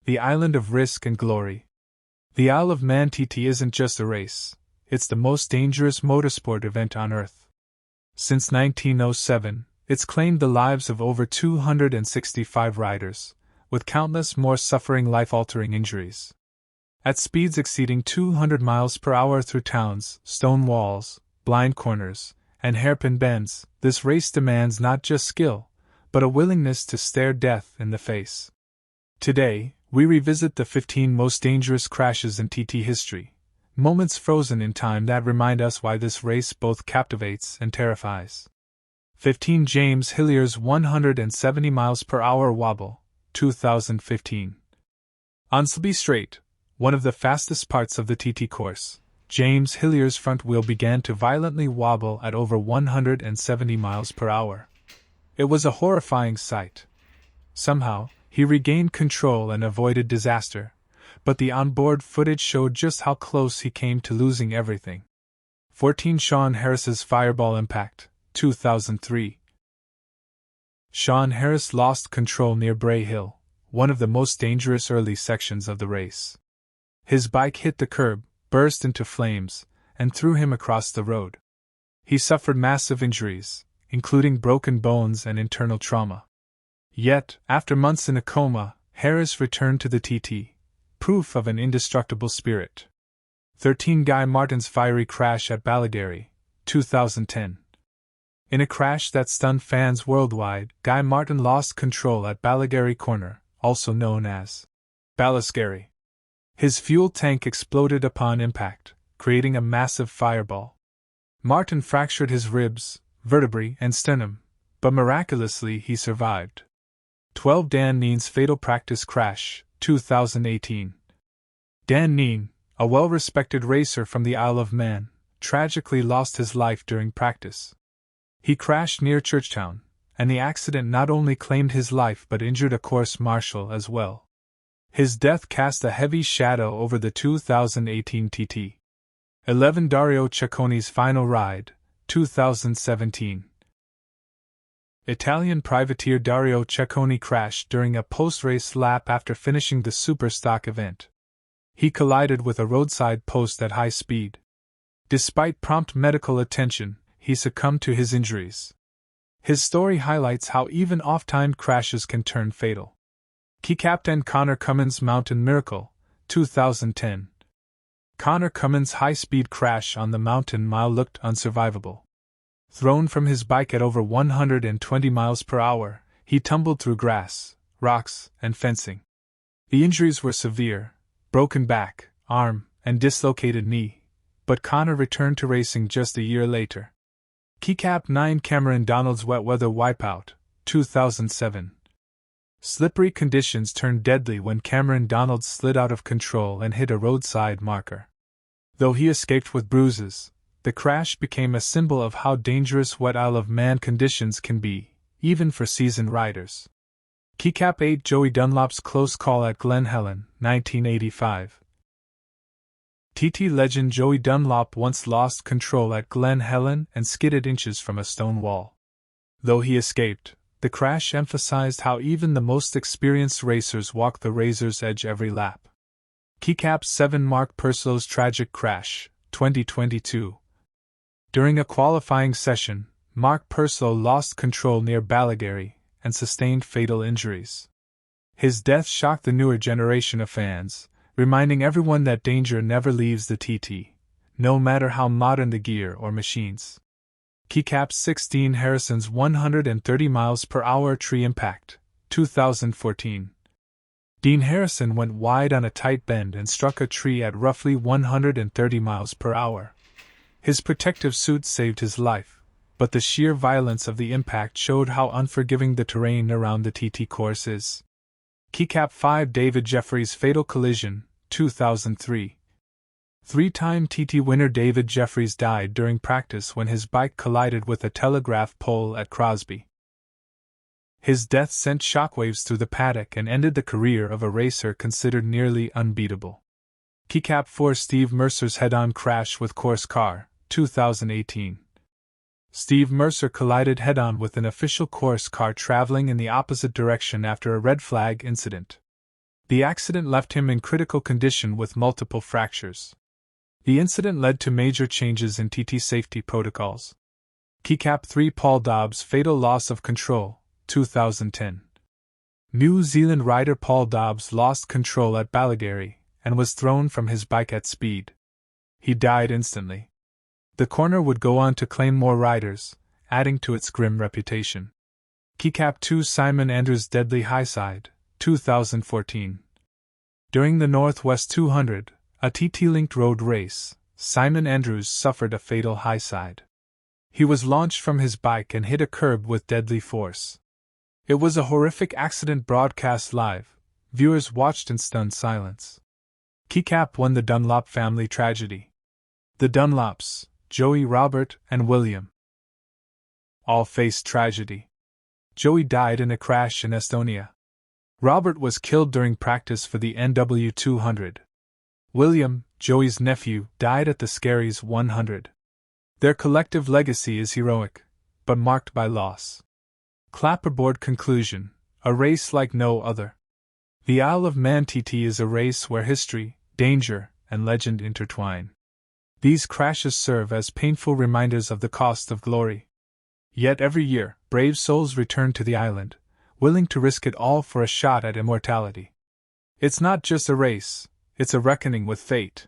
The Island of Risk and Glory. The Isle of Man TT isn't just a race, it's the most dangerous motorsport event on Earth. Since 1907, it's claimed the lives of over 265 riders, with countless more suffering life-altering injuries. At speeds exceeding 200 miles per hour through towns, stone walls, blind corners, and hairpin bends, this race demands not just skill, but a willingness to stare death in the face. Today, we revisit the 15 most dangerous crashes in TT history, moments frozen in time that remind us why this race both captivates and terrifies. 15 James Hillier's 170 miles per hour wobble, 2015. On Selby Straight, one of the fastest parts of the TT course, James Hillier's front wheel began to violently wobble at over 170 miles per hour. It was a horrifying sight. Somehow, he regained control and avoided disaster, but the onboard footage showed just how close he came to losing everything. 14 Sean Harris's Fireball Impact, 2003. Sean Harris lost control near Bray Hill, one of the most dangerous early sections of the race. His bike hit the curb, burst into flames, and threw him across the road. He suffered massive injuries, including broken bones and internal trauma. Yet, after months in a coma, Harris returned to the TT, proof of an indestructible spirit. 13 Guy Martin's fiery crash at Ballygarry, 2010. In a crash that stunned fans worldwide, Guy Martin lost control at Ballygarry Corner, also known as Ballisgarry. His fuel tank exploded upon impact, creating a massive fireball. Martin fractured his ribs, vertebrae, and sternum, but miraculously he survived. 12 Dan Neen's fatal practice crash, 2018. Dan Neen, a well-respected racer from the Isle of Man, tragically lost his life during practice. He crashed near Churchtown, and the accident not only claimed his life but injured a course marshal as well. His death cast a heavy shadow over the 2018 TT. 11 Dario Cecconi's final ride, 2017. Italian privateer Dario Cecconi crashed during a post-race lap after finishing the Superstock event. He collided with a roadside post at high speed. Despite prompt medical attention, he succumbed to his injuries. His story highlights how even oft-timed crashes can turn fatal. Key Captain Connor Cummins' Mountain Miracle, 2010. Connor Cummins' high-speed crash on the Mountain Mile looked unsurvivable. Thrown from his bike at over 120 miles per hour, he tumbled through grass, rocks, and fencing. The injuries were severe: broken back, arm, and dislocated knee, but Connor returned to racing just a year later. Keycap 9 Cameron Donald's Wet Weather Wipeout, 2007. Slippery conditions turned deadly when Cameron Donald slid out of control and hit a roadside marker. Though he escaped with bruises, the crash became a symbol of how dangerous wet Isle of Man conditions can be, even for seasoned riders. Keycap 8 Joey Dunlop's Close Call at Glen Helen, 1985. TT legend Joey Dunlop once lost control at Glen Helen and skidded inches from a stone wall. Though he escaped, the crash emphasized how even the most experienced racers walk the razor's edge every lap. Keycap 7 Mark Pursell's tragic crash, 2022. During a qualifying session, Mark Purcell lost control near Ballygarry and sustained fatal injuries. His death shocked the newer generation of fans, reminding everyone that danger never leaves the TT, no matter how modern the gear or machines. Keycap 16 Harrison's 130 miles per hour tree impact, 2014. Dean Harrison went wide on a tight bend and struck a tree at roughly 130 miles per hour. His protective suit saved his life, but the sheer violence of the impact showed how unforgiving the terrain around the TT course is. Keycap 5 David Jeffries' fatal collision, 2003. Three-time TT winner David Jeffries died during practice when his bike collided with a telegraph pole at Crosby. His death sent shockwaves through the paddock and ended the career of a racer considered nearly unbeatable. Keycap 4 Steve Mercer's head-on crash with course car, 2018. Steve Mercer collided head-on with an official course car traveling in the opposite direction after a red flag incident. The accident left him in critical condition with multiple fractures. The incident led to major changes in TT safety protocols. Keycap 3 Paul Dobbs' fatal loss of control, 2010. New Zealand rider Paul Dobbs lost control at Ballygarry and was thrown from his bike at speed. He died instantly. The corner would go on to claim more riders, adding to its grim reputation. Keycap 2 Simon Andrews' deadly highside, 2014. During the Northwest 200, a TT-linked road race, Simon Andrews suffered a fatal highside. He was launched from his bike and hit a curb with deadly force. It was a horrific accident broadcast live. Viewers watched in stunned silence. Keycap won the Dunlop family tragedy. The Dunlops, Joey, Robert, and William, all faced tragedy. Joey died in a crash in Estonia. Robert was killed during practice for the NW 200. William, Joey's nephew, died at the Skerries 100. Their collective legacy is heroic, but marked by loss. Clapperboard conclusion: a race like no other. The Isle of Man TT is a race where history, danger, and legend intertwine. These crashes serve as painful reminders of the cost of glory. Yet every year, brave souls return to the island, willing to risk it all for a shot at immortality. It's not just a race, it's a reckoning with fate.